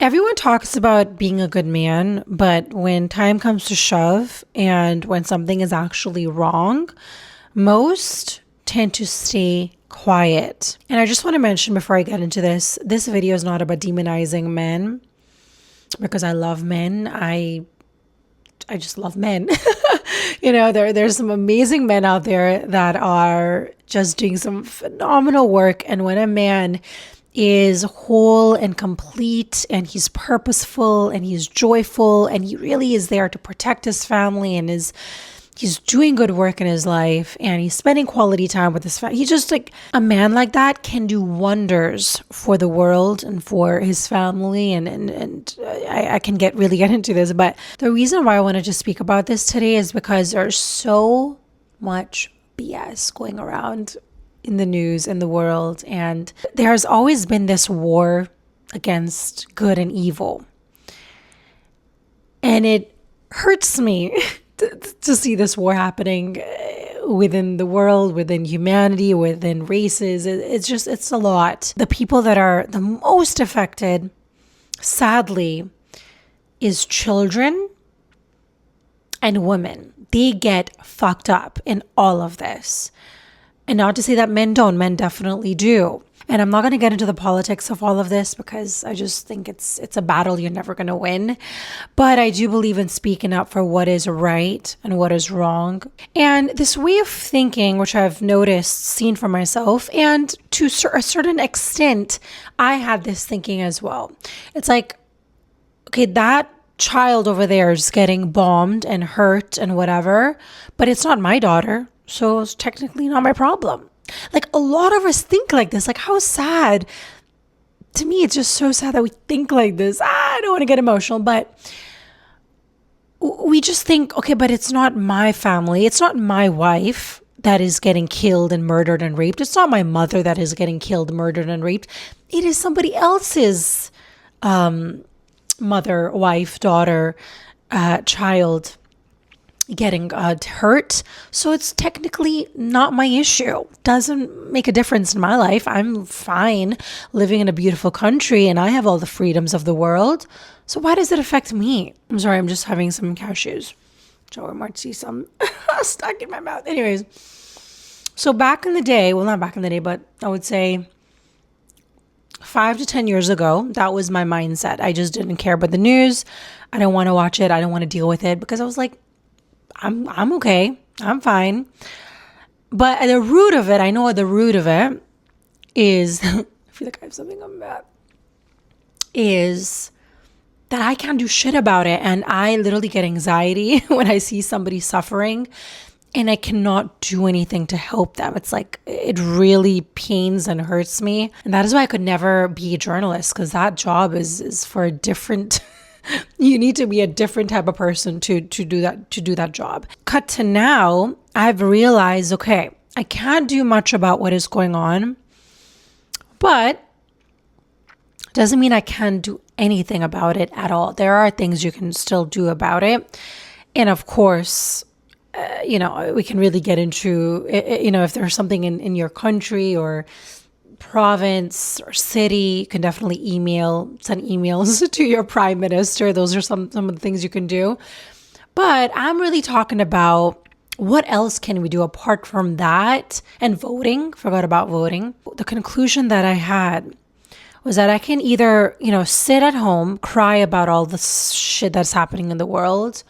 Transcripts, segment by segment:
Everyone talks about being a good man, but when time comes to shove and when something is actually wrong, most tend to stay quiet. And I just want to mention before I get into this video is not about demonizing men because I love men. I just love men. There's some amazing men out there that are just doing some phenomenal work. And when a man is whole and complete and he's purposeful and he's joyful and he really is there to protect his family and he's doing good work in his life and he's spending quality time with his family. He's just like a man like that can do wonders for the world and for his family. And I can really get into this. But the reason why I wanted to speak about this today is because there's so much BS going around in the news, in the world. And there's always been this war against good and evil. And it hurts me to see this war happening within the world, within humanity, within races. It's a lot. The people that are the most affected, sadly, is children and women. They get fucked up in all of this. And not to say that men don't, men definitely do. And I'm not going to get into the politics of all of this because I just think it's a battle you're never going to win. But I do believe in speaking up for what is right and what is wrong. And this way of thinking, which I've noticed, seen for myself, and to a certain extent, I had this thinking as well. It's like, okay, that child over there is getting bombed and hurt and whatever, but it's not my daughter. So it's technically not my problem. Like a lot of us think like this. Like how sad. To me, it's just so sad that we think like this. I don't want to get emotional, but we just think, okay, but it's not my family. It's not my wife that is getting killed and murdered and raped. It's not my mother that is getting killed, murdered and raped. It is somebody else's mother, wife, daughter, child getting hurt. So it's technically not my issue. Doesn't make a difference in my life. I'm fine living in a beautiful country and I have all the freedoms of the world. So why does it affect me? I'm sorry, I'm just having some cashews. Joe might see some stuck in my mouth. Anyways, so back in the day, well, not back in the day, but I would say 5 to 10 years ago, that was my mindset. I just didn't care about the news. I don't want to watch it. I don't want to deal with it because I was like, I'm okay. I'm fine. But at the root of it, I know the root of it is, I feel like I have something on that, is that I can't do shit about it. And I literally get anxiety when I see somebody suffering and I cannot do anything to help them. It's like, it really pains and hurts me. And that is why I could never be a journalist because that job is for a different... You need to be a different type of person to do that job. Cut to now, I've realized, okay, I can't do much about what is going on, but doesn't mean I can't do anything about it at all. There are things you can still do about it. And of course, we can really get into, if there's something in your country or province or city, you can definitely send emails to your prime minister. Those are some of the things you can do. But I'm really talking about what else can we do apart from that and voting. Forgot about voting. The conclusion that I had was that I can either, sit at home, cry about all the shit that's happening in the world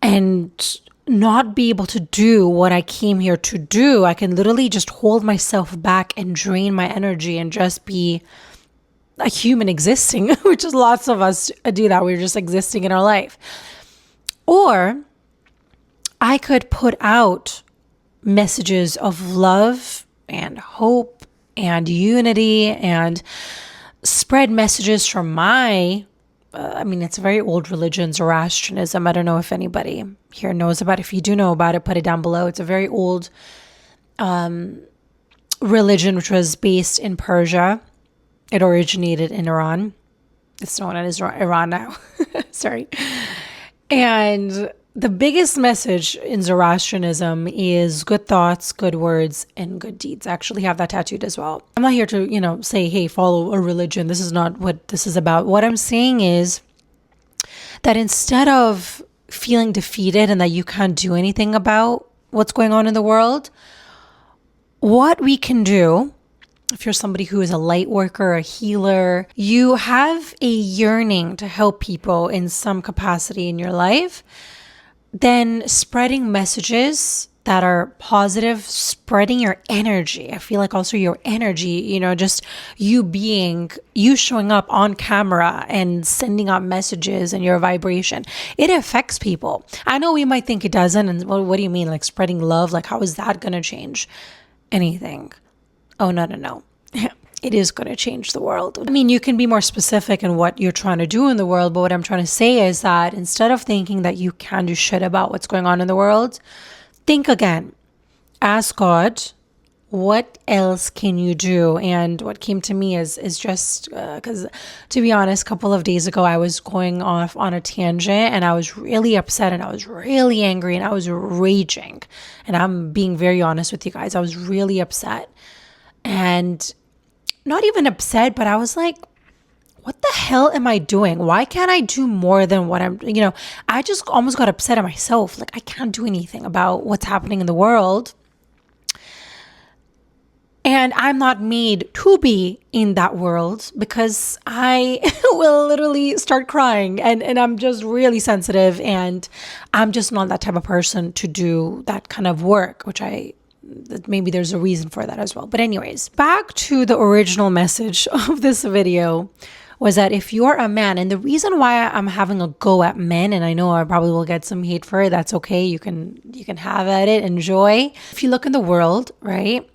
and not be able to do what I came here to do. I can literally just hold myself back and drain my energy and just be a human existing, which is lots of us do that. We're just existing in our life. Or I could put out messages of love and hope and unity and spread messages from my it's a very old religion, Zoroastrianism. I don't know if anybody here knows about it. If you do know about it, put it down below. It's a very old religion which was based in Persia. It originated in Iran. It's known as Iran now. Sorry. And the biggest message in Zoroastrianism is good thoughts, good words, and good deeds. I actually have that tattooed as well. I'm not here to, say, hey, follow a religion. This is not what this is about. What I'm saying is that instead of feeling defeated and that you can't do anything about what's going on in the world, what we can do, if you're somebody who is a light worker, a healer, you have a yearning to help people in some capacity in your life, then spreading messages that are positive, spreading your energy. I feel like also your energy, just you showing up on camera and sending out messages and your vibration, it affects people. I know we might think it doesn't. And what do you mean? Like spreading love? Like how is that going to change anything? Oh, no. It is going to change the world. I mean, you can be more specific in what you're trying to do in the world, but what I'm trying to say is that instead of thinking that you can do shit about what's going on in the world, think again. Ask God, what else can you do? And what came to me is just because, to be honest, a couple of days ago, I was going off on a tangent and I was really upset and I was really angry and I was raging. And I'm being very honest with you guys. I was really upset. And not even upset, but I was like, what the hell am I doing? Why can't I do more than what I just almost got upset at myself. Like I can't do anything about what's happening in the world. And I'm not made to be in that world because I will literally start crying and I'm just really sensitive and I'm just not that type of person to do that kind of work, which maybe there's a reason for that as well. But anyways, back to the original message of this video was that if you're a man, and the reason why I'm having a go at men, and I know I probably will get some hate for it, that's okay. You can have at it, enjoy. If you look in the world, right,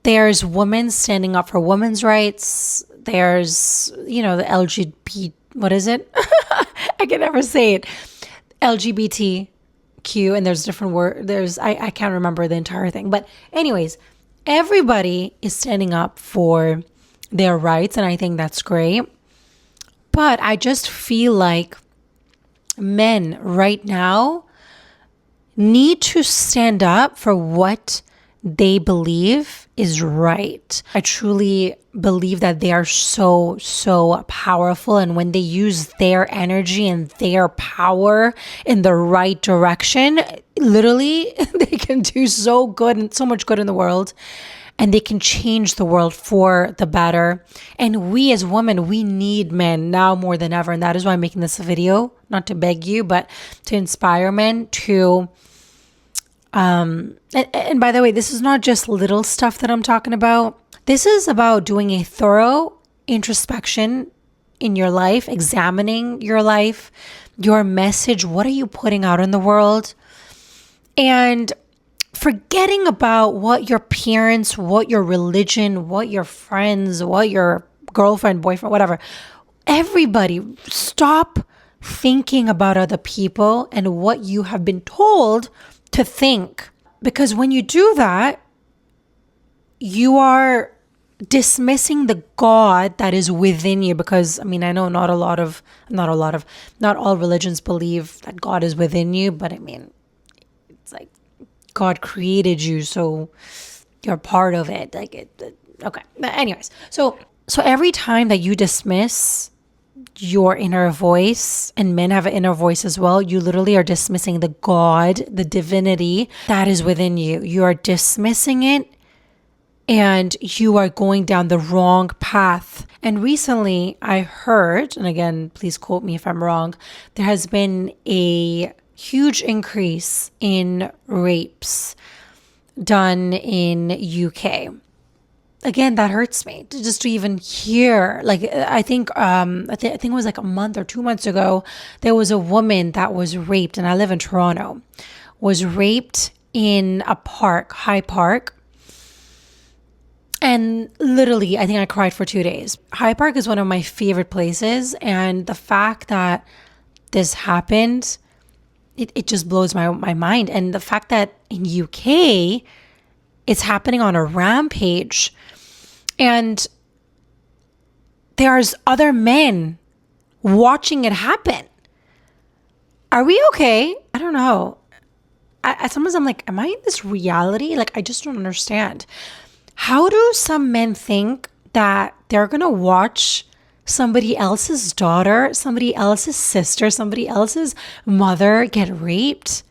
there's women standing up for women's rights. There's, the LGBT, what is it? I can never say it. LGBTQ, and there's different words. I can't remember the entire thing. But anyways, everybody is standing up for their rights, and I think that's great. But I just feel like men right now need to stand up for what they believe is right. I truly believe that they are so, so powerful. And when they use their energy and their power in the right direction, literally, they can do so good and so much good in the world. And they can change the world for the better. And we as women, we need men now more than ever. And that is why I'm making this video, not to beg you, but to inspire men to and by the way, this is not just little stuff that I'm talking about. This is about doing a thorough introspection in your life, examining your life, your message. What are you putting out in the world? And forgetting about what your parents, what your religion, what your friends, what your girlfriend, boyfriend, whatever. Everybody, stop thinking about other people and what you have been told to think. Because when you do that, you are dismissing the God that is within you. Because I mean, I know not all religions believe that God is within you, but I mean, it's like God created you, so you're part of it. Okay. But anyways, so every time that you dismiss your inner voice, and men have an inner voice as well, you literally are dismissing the God, the divinity that is within you. You are dismissing it and you are going down the wrong path. And recently I heard, and again, please quote me if I'm wrong, there has been a huge increase in rapes done in UK. Again, that hurts me just to even hear. Like, I think it was like a month or 2 months ago, there was a woman that was raped, and I live in Toronto, was raped in a park, High Park. And literally, I think I cried for 2 days. High Park is one of my favorite places. And the fact that this happened, it just blows my mind. And the fact that in UK, it's happening on a rampage. And there's other men watching it happen. Are we okay? I don't know. Sometimes I'm like, am I in this reality? Like, I just don't understand. How do some men think that they're going to watch somebody else's daughter, somebody else's sister, somebody else's mother get raped?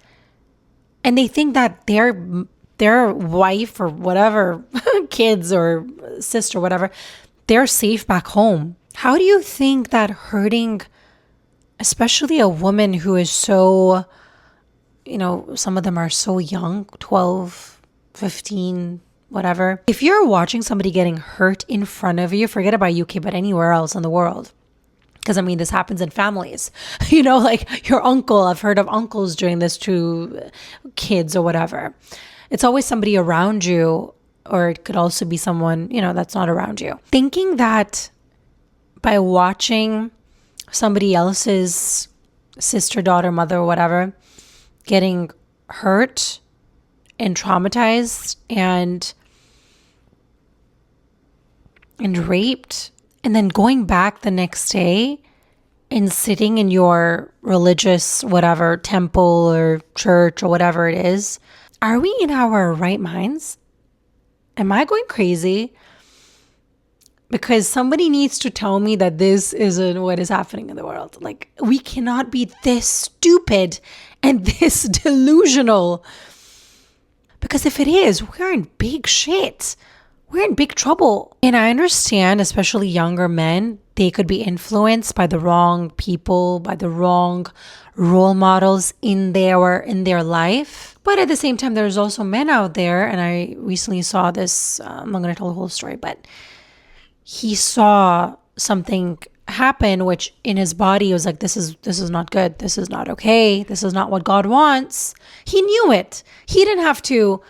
And they think that their wife or whatever, kids or sister, whatever, they're safe back home. How do you think that hurting, especially a woman who is so, some of them are so young, 12, 15, whatever. If you're watching somebody getting hurt in front of you, forget about UK, but anywhere else in the world. Because this happens in families, like your uncle. I've heard of uncles doing this to kids or whatever. It's always somebody around you, or it could also be someone, that's not around you. Thinking that by watching somebody else's sister, daughter, mother, or whatever, getting hurt and traumatized and raped, and then going back the next day and sitting in your religious, whatever, temple or church or whatever it is, are we in our right minds? Am I going crazy? Because somebody needs to tell me that this isn't what is happening in the world. Like, we cannot be this stupid and this delusional. Because if it is, we're in big shit. We're in big trouble. And I understand, especially younger men, they could be influenced by the wrong people, by the wrong role models in their life. But at the same time, there's also men out there, and I recently saw this, I'm not going to tell the whole story, but he saw something happen, which in his body was like, this is not good. This is not okay. This is not what God wants. He knew it. He didn't have to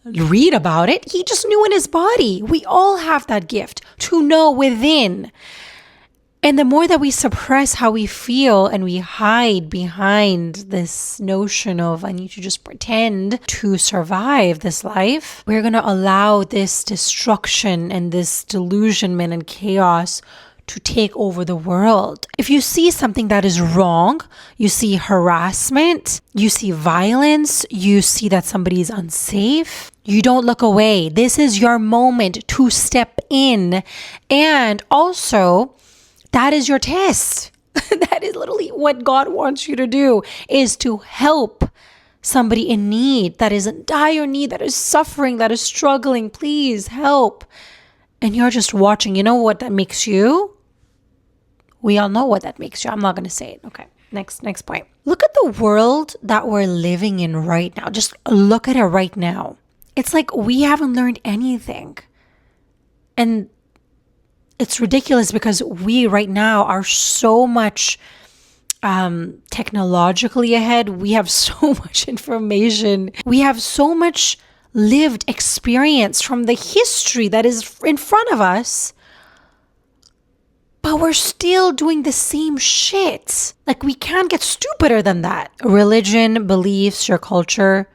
read about it. He just knew in his body. We all have that gift to know within. And the more that we suppress how we feel and we hide behind this notion of, I need to just pretend to survive this life, we're going to allow this destruction and this delusionment and chaos to take over the world. If you see something that is wrong, you see harassment, you see violence, you see that somebody is unsafe, you don't look away. This is your moment to step in. And also, that is your test. That is literally what God wants you to do, is to help somebody in need, that is in dire need, that is suffering, that is struggling. Please help. And you're just watching. You know what that makes you? We all know what that makes you. I'm not going to say it. Okay. Next point. Look at the world that we're living in right now. Just look at it right now. It's like we haven't learned anything. And it's ridiculous because we right now are so much technologically ahead. We have so much information. We have so much lived experience from the history that is in front of us. But we're still doing the same shit. Like, we can't get stupider than that. Religion, beliefs, your culture,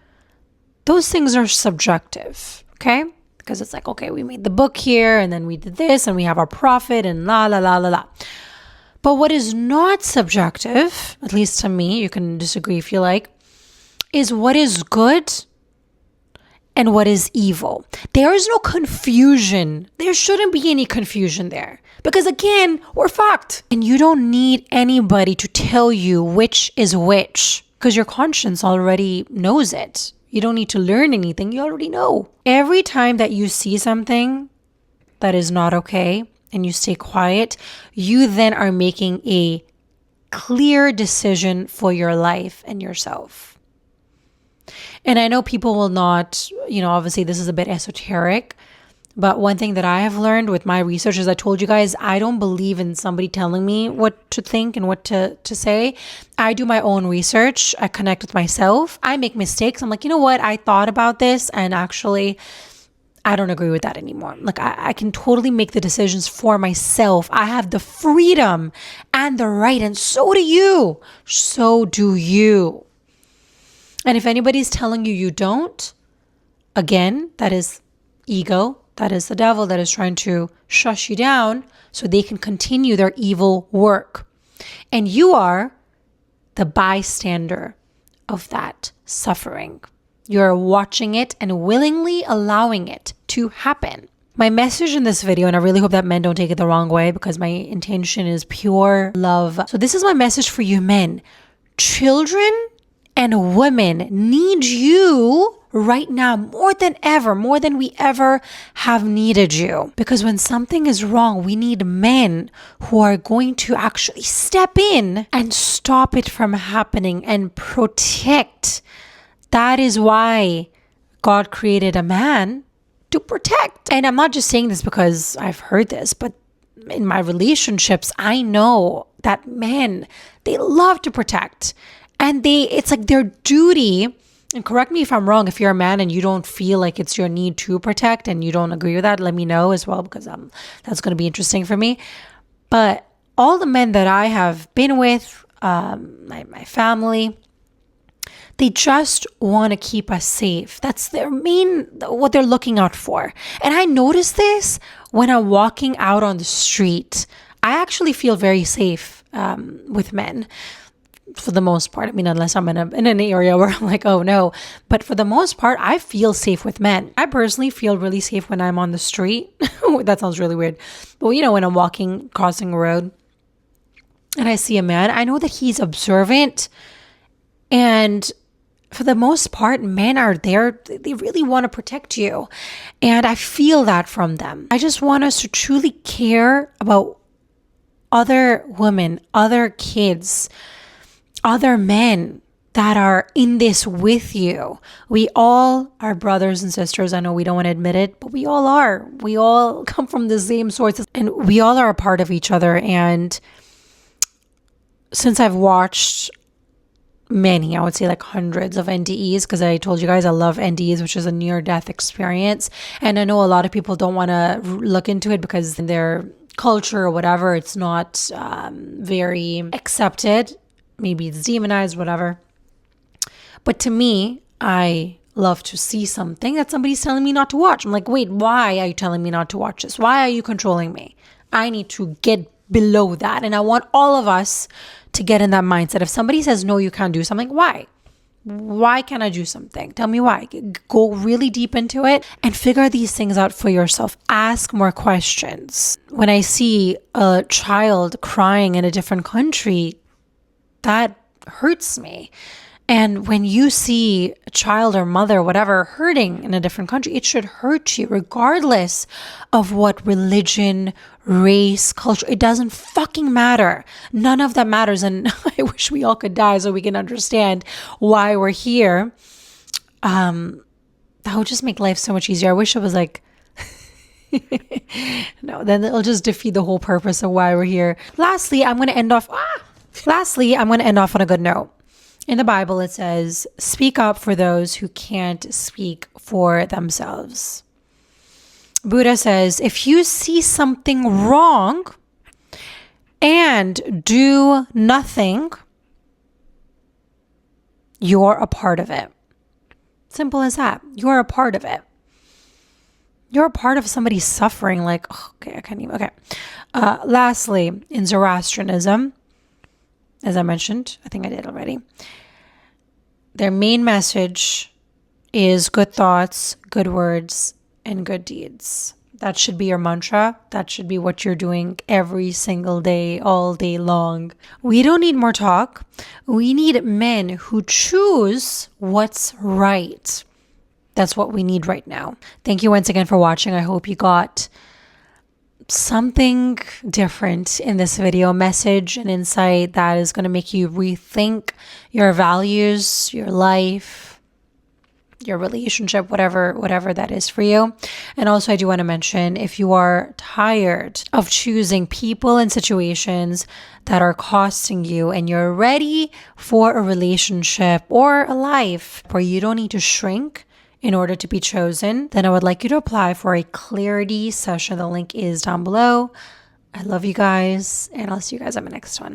those things are subjective, okay? Because it's like, okay, we made the book here, and then we did this, and we have our prophet, and la, la, la, la, la. But what is not subjective, at least to me, you can disagree if you like, is what is good and what is evil. There is no confusion. There shouldn't be any confusion there. Because again, we're fucked. And you don't need anybody to tell you which is which, because your conscience already knows it. You don't need to learn anything. You already know. Every time that you see something that is not okay and you stay quiet, you then are making a clear decision for your life and yourself. And I know people will not, obviously this is a bit esoteric, but one thing that I have learned with my research is, I told you guys, I don't believe in somebody telling me what to think and what to say. I do my own research. I connect with myself. I make mistakes. I'm like, you know what? I thought about this and actually I don't agree with that anymore. Like, I can totally make the decisions for myself. I have the freedom and the right, and so do you. So do you. And if anybody's telling you you don't, again, that is ego. That is the devil that is trying to shush you down so they can continue their evil work. And you are the bystander of that suffering. You're watching it and willingly allowing it to happen. My message in this video, and I really hope that men don't take it the wrong way because my intention is pure love. So this is my message for you men. Children and women need you right now more than ever, more than we ever have needed you. Because when something is wrong, we need men who are going to actually step in and stop it from happening and protect. That is why God created a man to protect. And I'm not just saying this because I've heard this, but in my relationships, I know that men, they love to protect. And it's like their duty, and correct me if I'm wrong, if you're a man and you don't feel like it's your need to protect and you don't agree with that, let me know as well, because that's going to be interesting for me. But all the men that I have been with, my family, they just want to keep us safe. That's their what they're looking out for. And I notice this when I'm walking out on the street. I actually feel very safe with men. For the most part. I mean, unless I'm in an area where I'm like, oh no. But for the most part, I feel safe with men. I personally feel really safe when I'm on the street. That sounds really weird. But when I'm crossing a road, and I see a man, I know that he's observant. And for the most part, men are there. They really want to protect you. And I feel that from them. I just want us to truly care about other women, other kids, other men that are in this with you. We all are brothers and sisters. I know we don't want to admit it, but we all are. We all come from the same sources and we all are a part of each other. And since I've watched many, I would say like hundreds of NDEs, because I told you guys I love NDEs, which is a near-death experience. And I know a lot of people don't want to look into it because in their culture or whatever, it's not very accepted. Maybe it's demonized, whatever. But to me, I love to see something that somebody's telling me not to watch. I'm like, wait, why are you telling me not to watch this? Why are you controlling me? I need to get below that. And I want all of us to get in that mindset. If somebody says, no, you can't do something, why? Why can't I do something? Tell me why. Go really deep into it and figure these things out for yourself. Ask more questions. When I see a child crying in a different country, that hurts me. And when you see a child or mother, whatever, hurting in a different country, it should hurt you regardless of what religion, race, culture. It doesn't fucking matter. None of that matters. And I wish we all could die so we can understand why we're here. That would just make life so much easier. I wish it was like, no, then it'll just defeat the whole purpose of why we're here. Lastly, I'm going to end off on a good note. In the Bible, it says, speak up for those who can't speak for themselves. Buddha says, if you see something wrong and do nothing, you're a part of it. Simple as that. You're a part of it. You're a part of somebody's suffering. Like, oh, okay, I can't even. Okay. Lastly, in Zoroastrianism, as I mentioned, I think I did already, their main message is good thoughts, good words, and good deeds. That should be your mantra. That should be what you're doing every single day, all day long. We don't need more talk. We need men who choose what's right. That's what we need right now. Thank you once again for watching. I hope you got something different in this video, message and insight that is going to make you rethink your values, your life, your relationship, whatever that is for you. And also I do want to mention, if you are tired of choosing people and situations that are costing you and you're ready for a relationship or a life where you don't need to shrink in order to be chosen, then I would like you to apply for a clarity session. The link is down below. I love you guys, and I'll see you guys on the next one.